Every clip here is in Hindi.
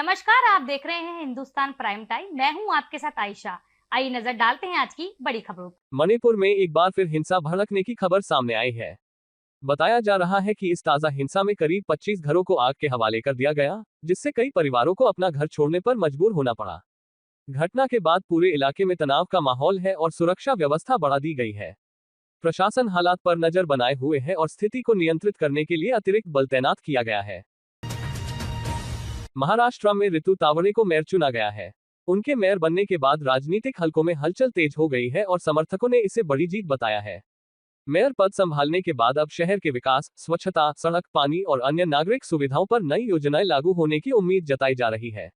नमस्कार, आप देख रहे हैं हिंदुस्तान प्राइम टाइम। मैं हूं आपके साथ आयशा। आइए नजर डालते हैं आज की बड़ी खबरों पर। मणिपुर में एक बार फिर हिंसा भड़कने की खबर सामने आई है। बताया जा रहा है कि इस ताजा हिंसा में करीब 25 घरों को आग के हवाले कर दिया गया, जिससे कई परिवारों को अपना घर छोड़ने पर मजबूर होना पड़ा। घटना के बाद पूरे इलाके में तनाव का माहौल है और सुरक्षा व्यवस्था बढ़ा दी गई है। प्रशासन हालात पर नजर बनाए हुए है और स्थिति को नियंत्रित करने के लिए अतिरिक्त बल तैनात किया गया है। महाराष्ट्र में रितु तावड़े को मेयर चुना गया है। उनके मेयर बनने के बाद राजनीतिक हलकों में हलचल तेज हो गई है और समर्थकों ने इसे बड़ी जीत बताया है। मेयर पद संभालने के बाद अब शहर के विकास, स्वच्छता, सड़क, पानी और अन्य नागरिक सुविधाओं पर नई योजनाएं लागू होने की उम्मीद जताई जा रही है।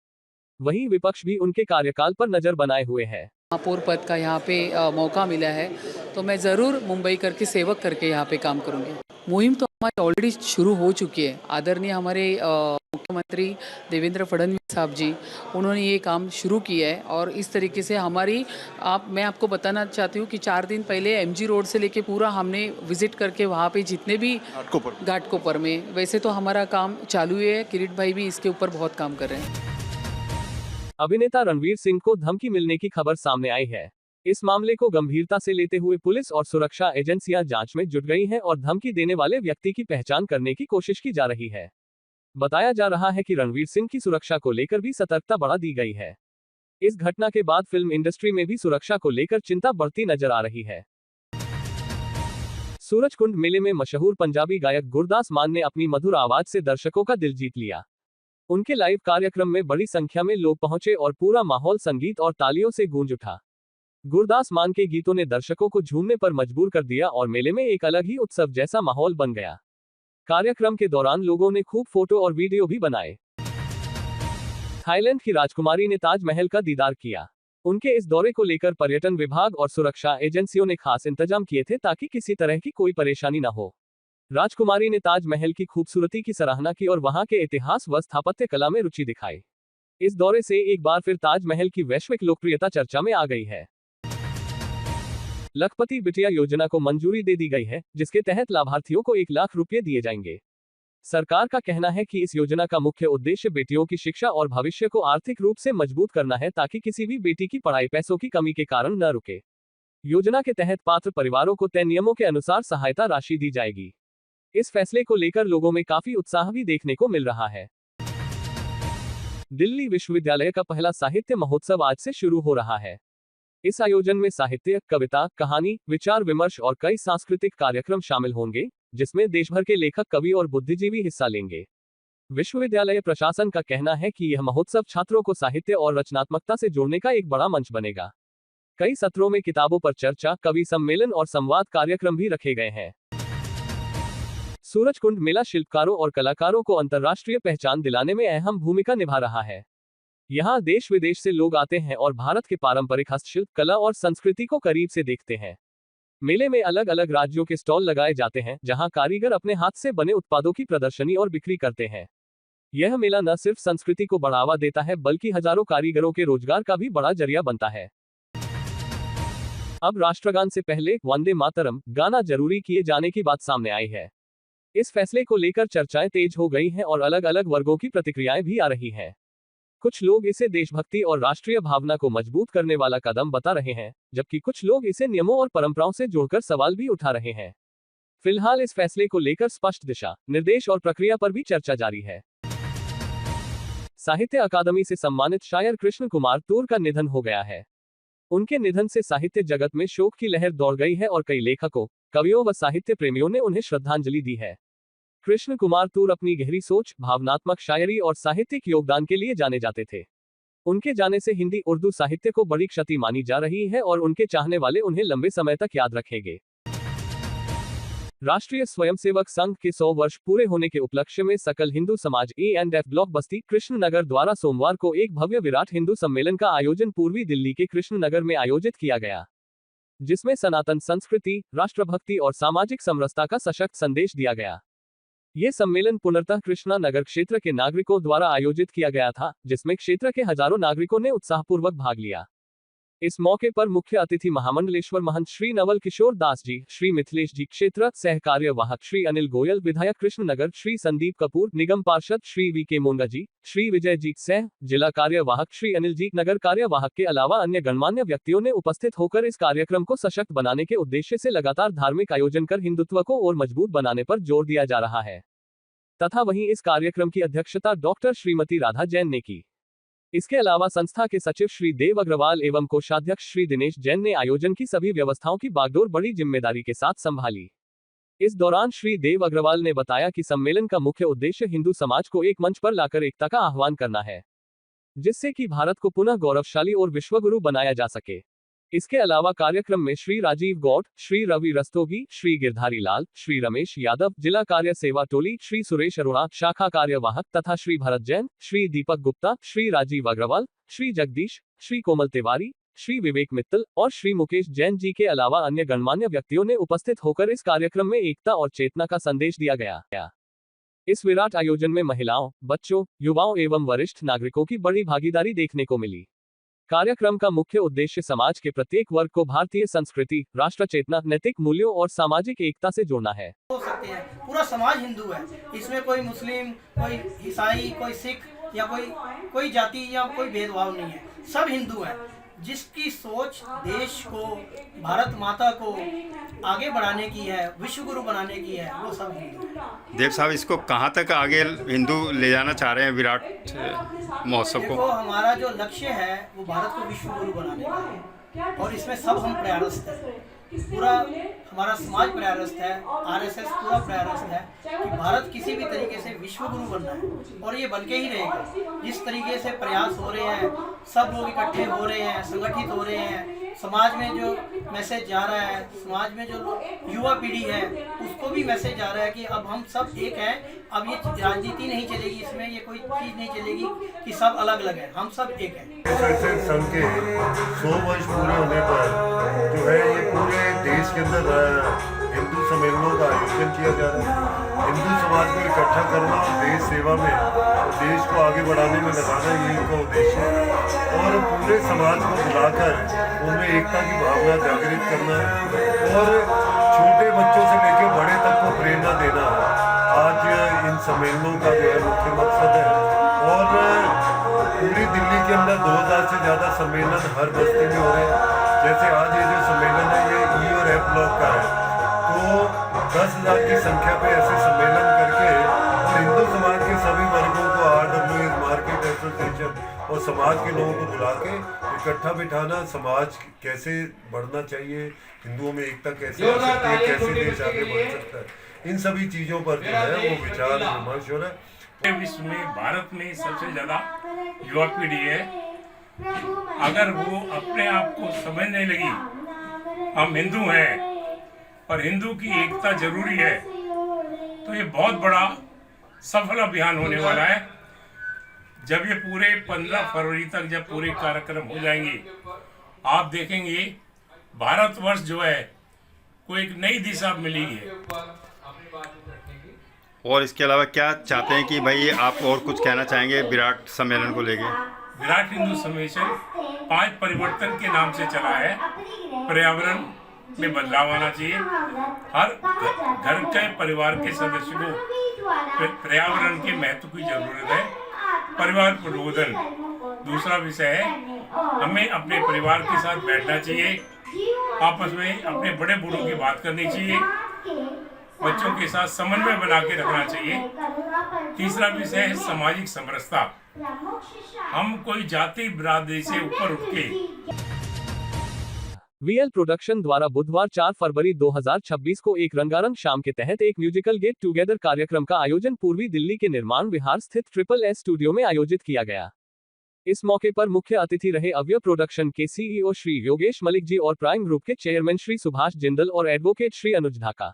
वहीं विपक्ष भी उनके कार्यकाल पर नजर बनाए हुए है। महापौर पद का यहाँ पे मौका मिला है तो मैं ज़रूर मुंबई करके सेवक करके यहाँ पे काम करूँगी। मुहिम तो हमारी ऑलरेडी शुरू हो चुकी है। आदरणीय हमारे मुख्यमंत्री देवेंद्र फडणवीस साहब जी, उन्होंने ये काम शुरू किया है और इस तरीके से मैं आपको बताना चाहती हूँ कि 4 दिन पहले एमजी रोड से लेके पूरा हमने विजिट करके वहाँ पे जितने भी घाटकोपर में, वैसे तो हमारा काम चालू है। किरीट भाई भी इसके ऊपर बहुत काम कर रहे हैं। अभिनेता रणवीर सिंह को धमकी मिलने की खबर सामने आई है। इस मामले को गंभीरता से लेते हुए पुलिस और सुरक्षा एजेंसियां जांच में जुट गई हैं और धमकी देने वाले व्यक्ति की पहचान करने की कोशिश की जा रही है। बताया जा रहा है कि रणवीर सिंह की सुरक्षा को लेकर भी सतर्कता बढ़ा दी गई है। इस घटना के बाद फिल्म इंडस्ट्री में भी सुरक्षा को लेकर चिंता बढ़ती नजर आ रही है। सूरजकुंड मेले में मशहूर पंजाबी गायक गुरदास मान ने अपनी मधुर आवाज से दर्शकों का दिल जीत लिया। उनके लाइव कार्यक्रम में बड़ी संख्या में लोग पहुंचे और पूरा माहौल संगीत और तालियों से गूंज उठा। गुरदास मान के गीतों ने दर्शकों को झूमने पर मजबूर कर दिया और मेले में एक अलग ही उत्सव जैसा माहौल बन गया। कार्यक्रम के दौरान लोगों ने खूब फोटो और वीडियो भी बनाए। थाईलैंड की राजकुमारी ने ताजमहल का दीदार किया। उनके इस दौरे को लेकर पर्यटन विभाग और सुरक्षा एजेंसियों ने खास इंतजाम किए थे ताकि किसी तरह की कोई परेशानी न हो। राजकुमारी ने ताजमहल की खूबसूरती की सराहना की और वहां के इतिहास व स्थापत्य कला में रुचि दिखाई। इस दौरे से एक बार फिर ताजमहल की वैश्विक लोकप्रियता चर्चा में आ गई है। लखपति बिटिया योजना को मंजूरी दे दी गई है, जिसके तहत लाभार्थियों को 1 लाख रुपये दिए जाएंगे। सरकार का कहना है कि इस योजना का मुख्य उद्देश्य बेटियों की शिक्षा और भविष्य को आर्थिक रूप से मजबूत करना है ताकि किसी भी बेटी की पढ़ाई पैसों की कमी के कारण न रुके। योजना के तहत पात्र परिवारों को तय नियमों के अनुसार सहायता राशि दी जाएगी। इस फैसले को लेकर लोगों में काफी उत्साह भी देखने को मिल रहा है। दिल्ली विश्वविद्यालय का पहला साहित्य महोत्सव आज से शुरू हो रहा है। इस आयोजन में साहित्य, कविता, कहानी, विचार विमर्श और कई सांस्कृतिक कार्यक्रम शामिल होंगे, जिसमें देश भर के लेखक, कवि और बुद्धिजीवी हिस्सा लेंगे। विश्वविद्यालय प्रशासन का कहना है कि यह महोत्सव छात्रों को साहित्य और रचनात्मकता से जोड़ने का एक बड़ा मंच बनेगा। कई सत्रों में किताबों पर चर्चा, कवि सम्मेलन और संवाद कार्यक्रम भी रखे गए हैं। सूरजकुंड मेला शिल्पकारों और कलाकारों को अंतर्राष्ट्रीय पहचान दिलाने में अहम भूमिका निभा रहा है। यहाँ देश विदेश से लोग आते हैं और भारत के पारंपरिक हस्तशिल्प, कला और संस्कृति को करीब से देखते हैं। मेले में अलग अलग राज्यों के स्टॉल लगाए जाते हैं, जहाँ कारीगर अपने हाथ से बने उत्पादों की प्रदर्शनी और बिक्री करते हैं। यह मेला न सिर्फ संस्कृति को बढ़ावा देता है, बल्कि हजारों कारीगरों के रोजगार का भी बड़ा जरिया बनता है। अब राष्ट्रगान से पहले वंदे मातरम गाना जरूरी किए जाने की बात सामने आई है। इस फैसले को लेकर चर्चाएं तेज हो गई हैं और अलग अलग वर्गों की प्रतिक्रियाएं भी आ रही हैं। कुछ लोग इसे देशभक्ति और राष्ट्रीय भावना को मजबूत करने वाला कदम बता रहे हैं, जबकि कुछ लोग इसे नियमों और परंपराओं से जोड़कर सवाल भी उठा रहे हैं। फिलहाल इस फैसले को लेकर स्पष्ट दिशा, निर्देश और प्रक्रिया पर भी चर्चा जारी है। साहित्य अकादमी से सम्मानित शायर कृष्ण कुमार तूर का निधन हो गया है। उनके निधन से साहित्य जगत में शोक की लहर दौड़ गई है और कई लेखकों, कवियों व साहित्य प्रेमियों ने उन्हें श्रद्धांजलि दी है। कृष्ण कुमार तूर अपनी गहरी सोच, भावनात्मक शायरी और साहित्यिक योगदान के लिए जाने जाते थे। उनके जाने से हिंदी उर्दू साहित्य को बड़ी क्षति मानी जा रही है और उनके चाहने वाले उन्हें लंबे समय तक याद रखेंगे। राष्ट्रीय स्वयंसेवक संघ के 100 वर्ष पूरे होने के उपलक्ष्य में सकल हिंदू समाज A&F ब्लॉक बस्ती कृष्णनगर द्वारा सोमवार को एक भव्य विराट हिंदू सम्मेलन का आयोजन पूर्वी दिल्ली के कृष्णनगर में आयोजित किया गया, जिसमें सनातन संस्कृति, राष्ट्रभक्ति और सामाजिक समरसता का सशक्त संदेश दिया गया। ये सम्मेलन पुनर्तः कृष्णा नगर क्षेत्र के नागरिकों द्वारा आयोजित किया गया था, जिसमें क्षेत्र के हजारों नागरिकों ने उत्साहपूर्वक भाग लिया। इस मौके पर मुख्य अतिथि महामंडलेश्वर महंत श्री नवल किशोर दास जी, श्री मिथिलेश जी, क्षेत्र सह कार्यवाहक श्री अनिल गोयल, विधायक कृष्णनगर श्री संदीप कपूर, निगम पार्षद श्री वी के मोंगा जी, श्री विजय जी, सह जिला कार्यवाहक श्री अनिल जी, नगर कार्यवाहक के अलावा अन्य गणमान्य व्यक्तियों ने उपस्थित होकर इस कार्यक्रम को सशक्त बनाने के उद्देश्य से लगातार धार्मिक आयोजन कर हिंदुत्व को और मजबूत बनाने पर जोर दिया जा रहा है। तथा वहीं इस कार्यक्रम की अध्यक्षता डॉक्टर श्रीमती राधा जैन ने की। इसके अलावा संस्था के सचिव श्री देव अग्रवाल एवं कोषाध्यक्ष श्री दिनेश जैन ने आयोजन की सभी व्यवस्थाओं की बागडोर बड़ी जिम्मेदारी के साथ संभाली। इस दौरान श्री देव अग्रवाल ने बताया कि सम्मेलन का मुख्य उद्देश्य हिंदू समाज को एक मंच पर लाकर एकता का आह्वान करना है, जिससे कि भारत को पुनः गौरवशाली और विश्वगुरु बनाया जा सके। इसके अलावा कार्यक्रम में श्री राजीव गौड़, श्री रवि रस्तोगी, श्री गिरधारी लाल, श्री रमेश यादव, जिला कार्य सेवा टोली, श्री सुरेश अरोड़ा, शाखा कार्यवाहक तथा श्री भरत जैन, श्री दीपक गुप्ता, श्री राजीव अग्रवाल, श्री जगदीश, श्री कोमल तिवारी, श्री विवेक मित्तल और श्री मुकेश जैन जी के अलावा अन्य गणमान्य व्यक्तियों ने उपस्थित होकर इस कार्यक्रम में एकता और चेतना का संदेश दिया गया। इस विराट आयोजन में महिलाओं, बच्चों, युवाओं एवं वरिष्ठ नागरिकों की बड़ी भागीदारी देखने को मिली। कार्यक्रम का मुख्य उद्देश्य समाज के प्रत्येक वर्ग को भारतीय संस्कृति, राष्ट्र चेतना, नैतिक मूल्यों और सामाजिक एकता से जोड़ना है। हो सकते हैं, पूरा समाज हिंदू है, इसमें कोई मुस्लिम, कोई ईसाई, कोई सिख या कोई जाति या कोई भेदभाव नहीं है, सब हिंदू हैं। जिसकी सोच देश को, भारत माता को आगे बढ़ाने की है, विश्वगुरु बनाने की है, वो सब हिंदू हैं। देव साहब, इसको कहाँ तक आगे हिंदू ले जाना चाह रहे हैं विराट महोत्सव को? देखो, हमारा जो लक्ष्य है वो भारत को विश्वगुरु बनाने का है और इसमें सब हम प्रयासरत हैं। पूरा हमारा समाज प्रयासरत है, आरएसएस पूरा प्रयासरत है कि भारत किसी भी तरीके से विश्वगुरु बनना है और ये बन के ही रहेगा। जिस तरीके से प्रयास हो रहे हैं, सब लोग इकट्ठे हो रहे हैं, संगठित हो रहे हैं, समाज में जो मैसेज जा रहा है, समाज में जो युवा पीढ़ी है उसको भी मैसेज जा रहा है कि अब हम सब एक हैं। अब ये राजनीति नहीं चलेगी, इसमें ये कोई चीज़ नहीं चलेगी कि सब अलग अलग है, हम सब एक हैं। संघ के 100 वर्ष पूरे होने पर जो है ये पूरे देश के अंदर हिंदू सम्मेलनों का आयोजन किया जा रहा है। हिंदू समाज को इकट्ठा करना और देश सेवा में देश को आगे बढ़ाने में लगाना, ये इनका उद्देश्य है और पूरे समाज को बुलाकर उनमें एकता की भावना जागृत करना है और छोटे बच्चों से लेकर बड़े तक को प्रेरणा देना आज इन सम्मेलनों का जो है मुख्य मकसद है। और पूरी दिल्ली के अंदर 2000 से ज़्यादा सम्मेलन हर बस्ती में हो रहे हैं। जैसे आज ये जो सम्मेलन है ये ई और एफ ब्लॉक का है, तो 10,000 की संख्या पे ऐसे सम्मेलन करके और हिंदू समाज के सभी वर्गों को RWS, मार्केट एसोसिएशन और समाज के लोगों को बुला के इकट्ठा बिठाना, समाज कैसे बढ़ना चाहिए, हिंदुओं में एकता कैसे आ सकती है, कैसे देश आगे बढ़ सकता है, इन सभी चीज़ों पर जो है वो विचार विमर्श हो रहा है। विश्व में भारत में सबसे ज़्यादा युवा पीढ़ी है। अगर वो अपने आप को समझने लगी हम हिंदू हैं और हिंदू की एकता जरूरी है, तो ये बहुत बड़ा सफल अभियान होने वाला है। जब ये पूरे 15 फरवरी तक जब पूरे कार्यक्रम हो जाएंगे, आप देखेंगे भारतवर्ष जो है को एक नई दिशा मिली है। और इसके अलावा क्या चाहते हैं कि भाई आप और कुछ कहना चाहेंगे विराट सम्मेलन को लेके? विराट हिंदू सम्मेलन 5 परिवर्तन के नाम से चला है। पर्यावरण में बदलाव आना चाहिए, हर घर के परिवार के सदस्य को पर्यावरण के महत्व की जरूरत है। परिवार प्रबोधन दूसरा विषय है। हमें अपने परिवार के साथ बैठना चाहिए, आपस में अपने बड़े बूढ़ों की बात करनी चाहिए, बच्चों के साथ समन्वय बना के रखना चाहिए। तीसरा विषय है सामाजिक समरसता। हम कोई जाति बिरादरी से ऊपर उठ के वीएल प्रोडक्शन द्वारा बुधवार 4 फरवरी 2026 को एक रंगारंग शाम के तहत एक म्यूजिकल गेट टुगेदर कार्यक्रम का आयोजन पूर्वी दिल्ली के निर्माण विहार स्थित SSS स्टूडियो में आयोजित किया गया। इस मौके पर मुख्य अतिथि रहे अव्य प्रोडक्शन के CEO श्री योगेश मलिक जी और प्राइम ग्रुप के चेयरमैन श्री सुभाष जिंदल और advocate Shri Anuj Dhaka,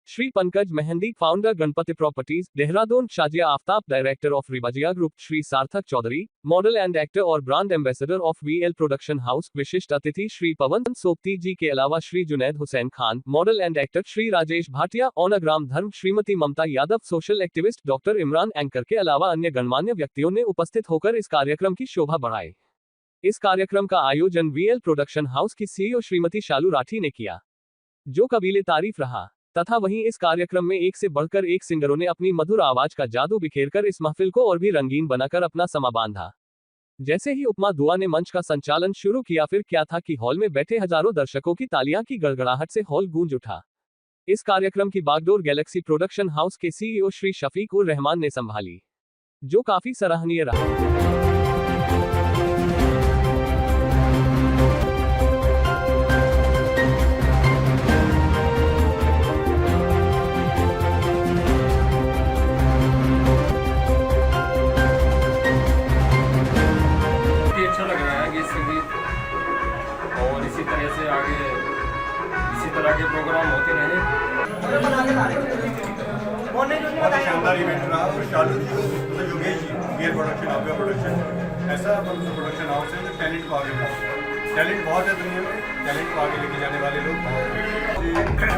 Shri Pankaj Mehndi, founder Ganpati properties Dehradun, Shazia Aftab, director of Ribazia group Shri Sarthak Chaudhary, model and actor और brand ambassador of VL production house, विशिष्ट अतिथि श्री पवन सोपती जी के अलावा Shri Junaid Hussain Khan, model and actor Shri Rajesh Bhatia, ओनाग्राम धर्म, Shrimati Mamta Yadav, social activist doctor Imran anchor के अलावा अन्य गणमान्य व्यक्तियों ने उपस्थित होकर इस कार्यक्रम की शोभा बढ़ाई। इस कार्यक्रम का आयोजन वीएल प्रोडक्शन हाउस की सीईओ श्रीमती शालू राठी ने किया, जो काबिले तारीफ रहा। तथा वहीं इस कार्यक्रम में एक से बढ़कर एक सिंगरों ने अपनी मधुर आवाज का जादू बिखेरकर इस महफिल को और भी रंगीन बनाकर अपना समा बांधा। जैसे ही उपमा दुआ ने मंच का संचालन शुरू किया, फिर क्या था कि हॉल में बैठे हजारों दर्शकों की तालियां की गड़गड़ाहट से हॉल गूंज उठा। इस कार्यक्रम की बागडोर गैलेक्सी प्रोडक्शन हाउस के सीईओ श्री शफीक उर रहमान ने संभाली, जो काफी सराहनीय रहा। अच्छा लग रहा है गीत संगीत, और इसी तरह से आगे इसी तरह के प्रोग्राम होते रहे। बहुत ही शानदार इवेंट रहा और शालू जी तो Yogesh ji V L production, आभ्या production ऐसा प्रोडक्शन हाउस है जो टैलेंट को आगे बढ़ाता है। टैलेंट बहुत है दुनिया में, टैलेंट को आगे लेके जाने वाले लोग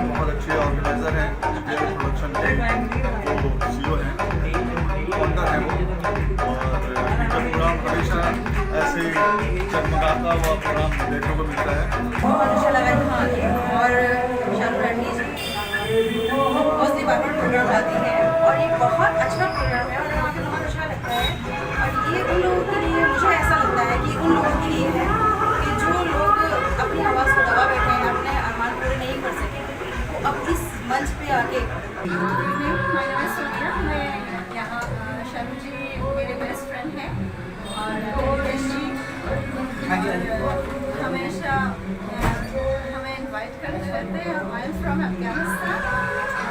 बहुत अच्छे ऑर्गेनाइजर हैं। वीएल प्रोडक्शन के जो सीईओ हैं, फाउंडर हैं वो, और प्रोग्राम हमेशा ऐसे जगमगाता हुआ प्रोग्राम देखने को मिलता है। बहुत अच्छा लगा यहाँ आके, और शालू राठी जी बहुत डिपार्टमेंट प्रोग्राम लाती है और ये बहुत अच्छा प्रोग्राम है और यहाँ पे बहुत अच्छा लगता है। और ये उन लोगों के लिए, मुझे ऐसा लगता है कि उन लोगों के लिए है कि जो लोग अपनी आवाज़ को दबा बैठे हैं, अपने अरमान पूरे नहीं कर सके, वो अब इस मंच पे आके। मैं यहाँ शालू जी मेरे बेस्ट फ्रेंड हैं और योगेश जी हमेशा हमें इनवाइट करते रहते हैं। आई एम फ्रॉम अफगानिस्तान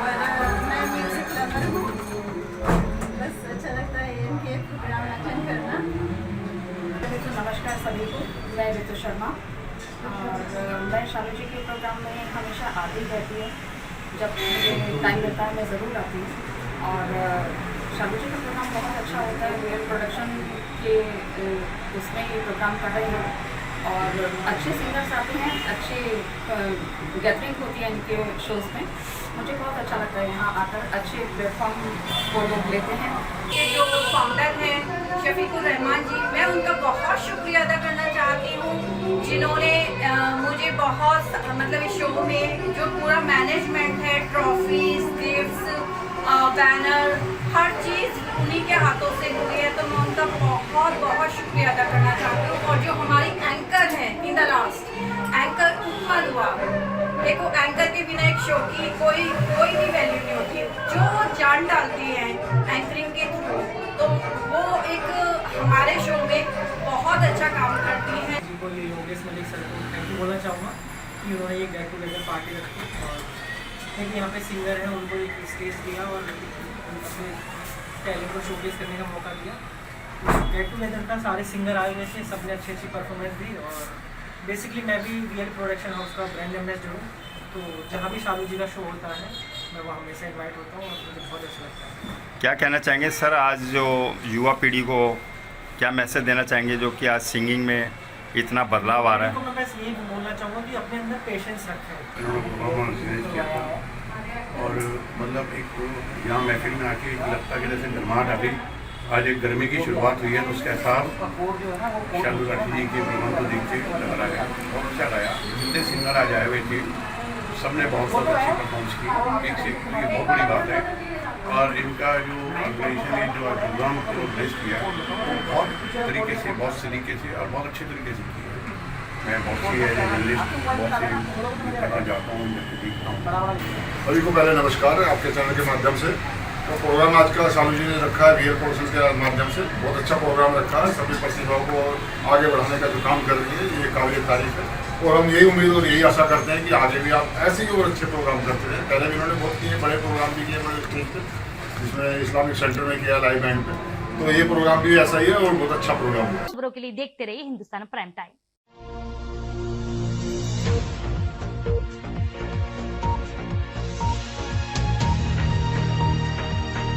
और मैं म्यूज़िक लवर हूँ। बस अच्छा लगता है इनके प्रोग्राम अटेंड करना। तो नमस्कार सभी को, मैं ऋतु शर्मा और मैं शालू जी के प्रोग्राम में हमेशा आती रहती हूँ। जब मुझे टाइम मिलता है मैं ज़रूर आती हूँ और शालू जी का प्रोग्राम बहुत अच्छा होता है। वीएल प्रोडक्शन के उसमें ये प्रोग्राम कर रही हूँ और अच्छे सिंगर्स आते हैं, अच्छे गैदरिंग होती है इनके शोज़ में। मुझे बहुत अच्छा लगता है यहाँ आकर, अच्छे प्लेटफॉर्म को लोग लेते हैं। ये जो फाउंडर हैं शफीक उर रहमान जी, मैं उनका बहुत शुक्रिया अदा करना चाहती हूँ, जिन्होंने मुझे बहुत मतलब इस शो में जो पूरा मैनेजमेंट है, ट्रॉफीज, गिफ्ट्स, बैनर, हर चीज़ उन्हीं के हाथों से हुई है, तो मैं उनका बहुत बहुत शुक्रिया अदा करना चाहती हूँ। और जो हमारी एंकर हैं इन द लास्ट, एंकर उपमा दुआ, देखो एंकर के बिना एक शो की कोई भी वैल्यू नहीं होती। जो वो जान डालती हैं एंकरिंग के थ्रू, तो वो एक हमारे शो में बहुत अच्छा काम करती हैं। जी को योगेश मलिक सर को थैंक यू बोलना चाहूँगा कि उन्होंने ये गेट टुगेदर पार्टी रखी और क्योंकि यहाँ पे सिंगर हैं उनको एक स्टेज दिया और अपने टैलेंट को शोकेस करने का मौका दिया। गेट टुगेदर का सारे सिंगर आए हुए थे, सबने अच्छी परफॉर्मेंस दी और बेसिकली मैं भी वीएल प्रोडक्शन हाउस का ब्रांड एम्बेसडर हूँ, तो जहाँ भी शालू जी का शो होता है मैं वहाँ हमेशा इन्वाइट होता हूँ और मुझे बहुत अच्छा लगता है। क्या कहना चाहेंगे सर, आज जो युवा पीढ़ी को क्या मैसेज देना चाहेंगे जो कि आज सिंगिंग में इतना बदलाव आ रहा है? मैं बस यही बोलना चाहूँगा कि अपने अंदर पेशेंस रखें। और मतलब एक यहाँ महफिल में आके एक लगता है कि जैसे गर्माहट आ गई। आज एक गर्मी की शुरुआत हुई है तो उसके साथ शालू राठी जी के प्रोग्राम को देखते लग रहा है बहुत अच्छा लगा। जितने सिंगर आज आए हुए थे सबने बहुत अच्छी परफॉर्मेंस की, एक से ये बहुत बड़ी बात है। और इनका जो ऑर्गेनाइजेशन है, जो प्रोग्राम को ऑर्गेनाइज किया वो बहुत तरीके से, बहुत सलीके से और बहुत अच्छे तरीके से किया। मैं बहुत सी जर्नलिस्ट बहुत से करना चाहता हूँ, देखता हूँ। सभी को पहले नमस्कार आपके चैनल के माध्यम से। तो प्रोग्राम आज का शालू जी ने रखा है वीएल प्रोडक्शन के माध्यम से, बहुत अच्छा प्रोग्राम रखा है। सभी प्रतिभाओं को आगे बढ़ाने का जो काम कर रही है ये काबिल तारीफ है और हम यही उम्मीद और यही आशा करते हैं कि आगे भी आप ऐसे ही और अच्छे प्रोग्राम करते रहें। पहले भी उन्होंने बहुत किए, बड़े प्रोग्राम भी किए बड़े स्टेज पे, जिसमें इस्लामिक सेंटर में किया, लाइव बैंड पे। तो ये प्रोग्राम भी ऐसा ही है और बहुत अच्छा प्रोग्राम है। खबरों के लिए देखते रहिए हिंदुस्तान प्राइम टाइम।